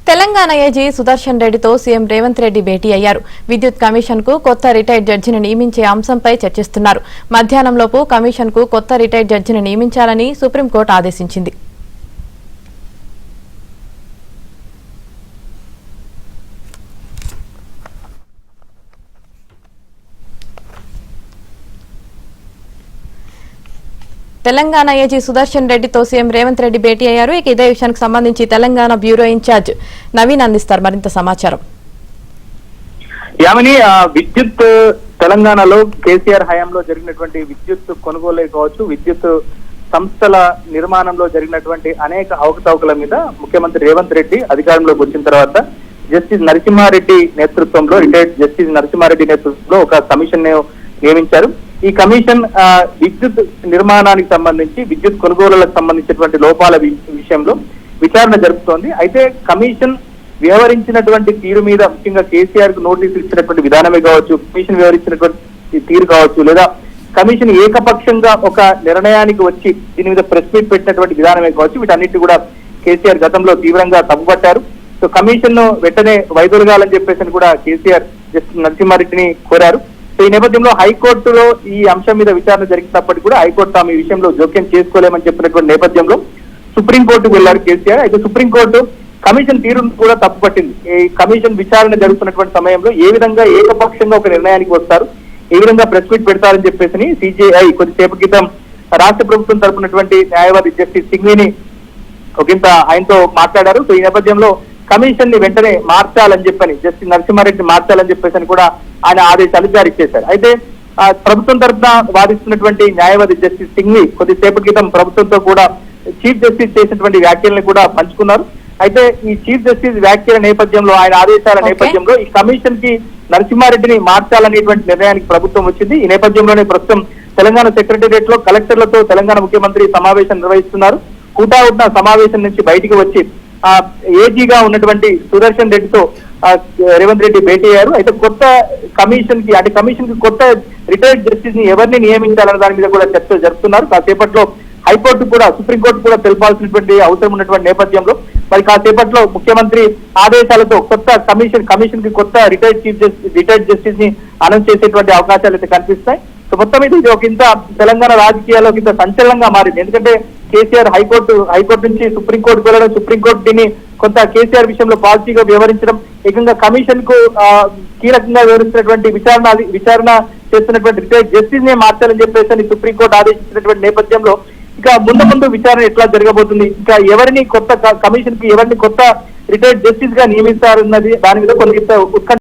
Telangana AG Sudarshan రెడ్డితో CM Revanth Reddy భేటీ అయ్యారు. విద్యుత్ కమిషన్ కు కొత్త రిటైర్డ్ జడ్జిని నియమించే అంశంపై చర్చిస్తున్నారు. మధ్యాహ్నంలోపు కమిషన్ కు కొత్త రిటైర్డ్ జడ్జిని నియమించాలని సుప్రీంకోర్టు ఆదేశించింది. తెలంగాణ ఏజీ సుదర్శన్ రెడ్డితో సీఎం రేవంత్ రెడ్డి భేటీ అయ్యారు. ఇదే విషయానికి సంబంధించి తెలంగాణ బ్యూరో ఇన్ఛార్జ్ నవీన్ అందిస్తారు మరింత సమాచారం. యామిని, విద్యుత్ తెలంగాణలో కేసీఆర్ హయాంలో జరిగినటువంటి విద్యుత్ కొనుగోలే కావచ్చు, విద్యుత్ సంస్థల నిర్మాణంలో జరిగినటువంటి అనేక అవకతవకల మీద ముఖ్యమంత్రి రేవంత్ రెడ్డి అధికారంలోకి వచ్చిన తర్వాత జస్టిస్ నరసింహారెడ్డి నేతృత్వంలో, రిటైర్డ్ జస్టిస్ నరసింహారెడ్డి నేతృత్వంలో ఒక కమిషన్ నియమించారు. ఈ కమిషన్ విద్యుత్ నిర్మాణానికి సంబంధించి, విద్యుత్ కొనుగోలులకు సంబంధించినటువంటి లోపాల విషయంలో విచారణ జరుపుతోంది. అయితే కమిషన్ వ్యవహరించినటువంటి తీరు మీద, ముఖ్యంగా కేసీఆర్ కు నోటీసులు ఇచ్చినటువంటి విధానమే కావచ్చు, కమిషన్ వ్యవహరించినటువంటి తీరు కావచ్చు, లేదా కమిషన్ ఏకపక్షంగా ఒక నిర్ణయానికి వచ్చి దీని మీద ప్రెస్ మీట్ పెట్టినటువంటి విధానమే కావచ్చు, వీటన్నిటి కూడా కేసీఆర్ గతంలో తీవ్రంగా తప్పుపట్టారు. సో కమిషన్ ను వెంటనే వైదొలగాలని చెప్పేసి కూడా కేసీఆర్ జస్టిస్ నరసింహారెడ్డిని కోరారు. సో ఈ నేపథ్యంలో హైకోర్టులో ఈ అంశం మీద విచారణ జరిగినప్పటికీ కూడా హైకోర్టు తాము ఈ విషయంలో జోక్యం చేసుకోలేమని చెప్పినటువంటి నేపథ్యంలో సుప్రీంకోర్టుకు వెళ్లారు కేసీఆర్. అయితే సుప్రీంకోర్టు కమిషన్ తీరును కూడా తప్పుపట్టింది. ఈ కమిషన్ విచారణ జరుగుతున్నటువంటి సమయంలో ఏ విధంగా ఏకపక్షంగా ఒక నిర్ణయానికి వస్తారు, ఏ విధంగా ప్రెస్ మీట్ పెడతారని చెప్పేసి సిజేఐ కొద్దిసేపు క్రితం రాష్ట్ర ప్రభుత్వం తరపునటువంటి న్యాయవాది జస్టిస్ సింఘ్విని ఒకంత ఆయనతో మాట్లాడారు. సో ఈ నేపథ్యంలో కమిషన్ ని వెంటనే మార్చాలని చెప్పని, జస్టిస్ నరసింహారెడ్డిని మార్చాలని చెప్పేసి కూడా ఆయన ఆదేశాలు జారీ చేశారు. అయితే ప్రభుత్వం తరఫున వాదిస్తున్నటువంటి న్యాయవాది జస్టిస్ సింఘ్వి కొద్దిసేపటి క్రితం ప్రభుత్వంతో కూడా చీఫ్ జస్టిస్ చేసినటువంటి వ్యాఖ్యలను కూడా పంచుకున్నారు. అయితే ఈ చీఫ్ జస్టిస్ వ్యాఖ్యల నేపథ్యంలో, ఆయన ఆదేశాల నేపథ్యంలో ఈ కమిషన్ కి నరసింహారెడ్డిని మార్చాలనేటువంటి నిర్ణయానికి ప్రభుత్వం వచ్చింది. ఈ నేపథ్యంలోనే ప్రస్తుతం తెలంగాణ సెక్రటేరియట్ లో కలెక్టర్లతో తెలంగాణ ముఖ్యమంత్రి సమావేశం నిర్వహిస్తున్నారు. హుటాహుటిన సమావేశం నుంచి బయటికి వచ్చి ఏజీగా ఉన్నటువంటి సుదర్శన్ రెడ్డితో రేవంత్ రెడ్డి భేటీ అయ్యారు. అయితే కొత్త కమిషన్ కి, అంటే కమిషన్ కి కొత్త రిటైర్డ్ జస్టిస్ ని ఎవరిని నియమించాలన్న దాని మీద కూడా చర్చ జరుపుతున్నారు. కాసేపట్లో హైకోర్టు కూడా, సుప్రీంకోర్టు కూడా తెలపాల్సినటువంటి అవసరం ఉన్నటువంటి నేపథ్యంలో మరి కాసేపట్లో ముఖ్యమంత్రి ఆదేశాలతో కొత్త కమిషన్ కి కొత్త రిటైర్డ్ జస్టిస్ ని అనౌన్స్ చేసేటువంటి అవకాశాలు అయితే కనిపిస్తాయి. సో మొత్తం మీద ఇది ఒక ఇంత తెలంగాణ రాజకీయాల్లో ఇంత సంచలనంగా మారింది. ఎందుకంటే కేసీఆర్ హైకోర్టు నుంచి సుప్రీంకోర్టుకు వెళ్ళడం, సుప్రీంకోర్టు దీన్ని కొంత కేసీఆర్ విషయంలో పాజిటివ్ గా వ్యవహరించడం, ఏకంగా కమిషన్ కు కీలకంగా వ్యవహరిస్తున్నటువంటి విచారణ చేస్తున్నటువంటి రిటైర్డ్ జస్టిస్ నే మార్చాలని చెప్పేసి సుప్రీంకోర్టు ఆదేశించినటువంటి నేపథ్యంలో ఇక ముందు విచారణ ఎట్లా జరగబోతుంది, ఇంకా ఎవరిని కొత్త కమిషన్ కి ఎవరిని కొత్త రిటైర్డ్ జస్టిస్ గా నియమిస్తారన్నది దాని మీద కొన్ని ఉత్కంఠ